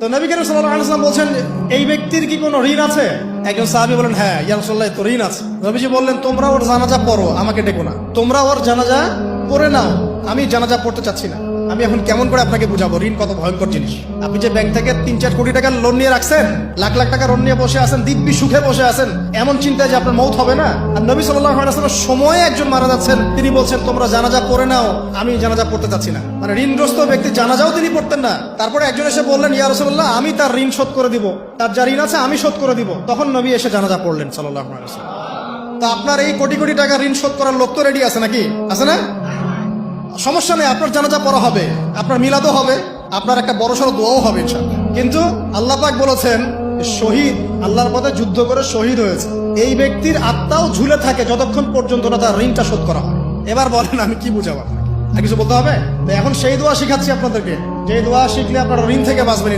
তো নবী করিম সাল্লাল্লাহু আলাইহি ওয়াসাল্লাম বলছেন, এই ব্যক্তির কি কোনো ঋণ আছে? একজন সাহাবী বলেন, হ্যাঁ ইয়া রাসূলুল্লাহ, তো ঋণ আছে। নবীজি বললেন, তোমরা ওর জানাজা পড়ো, আমাকে ডেকো না। তোমরা ওর জানাজা পড়ে নাও, আমি জানাজা পড়তে চাচ্ছি না। আমি এখন কেমন করে আপনাকে বুঝাবো ঋণ কত ভয়ঙ্কর জিনিস। আপনি যে ব্যাংক থেকে 3-4 কোটি টাকার লোন নিয়ে রাখছেন, লাখ লাখ টাকা লোন নিয়ে বসে আছেন, দিব্যি সুখে বসে আছেন, এমন চিন্তায় যে আপনার মৌত হবে না। আর নবী সাল্লাল্লাহু আলাইহি ওয়াসাল্লাম সময়ে একজন মারা যাচ্ছেন, তিনি বলছেন তোমরা জানাজা পড়ে নাও, আমি জানাজা পড়তে চাচ্ছি না। মানে ঋণগ্রস্ত ব্যক্তি জানাজাও তিনি পড়তেন না। তারপরে একজন এসে বললেন, ইয়া রাসূলুল্লাহ, আমি তার ঋণ শোধ করে দিব, তার যা ঋণ আছে আমি শোধ করে দিব। তখন নবী এসে জানাজা পড়লেন সাল্লাল্লাহু আলাইহি ওয়াসাল্লাম। তো আপনার এই কোটি কোটি টাকা ঋণ শোধ করার লোক তো রেডি আছে নাকি? আছে না? সমস্যা নেই, আপনার জানাজা পড়া হবে, আপনার মিলাদও হবে, আপনার একটা বড়সড় দোয়াও হবে ইনশাআল্লাহ। কিন্তু আল্লাহ পাক বলেছেন, শহীদ আল্লাহর পথে যুদ্ধ করে শহীদ হয়েছে, এই ব্যক্তির আত্মাও ঝুলে থাকে যতক্ষণ পর্যন্ত না তার ঋণটা শোধ করা হয়। এবার বলেন আমি কি বুঝাবো? আর কিছু বলতে হবে? তো এখন সেই দোয়া শিখাচ্ছি আপনাদেরকে, যে দোয়া শিখলে আপনারা ঋণ থেকে বাঁচবেন।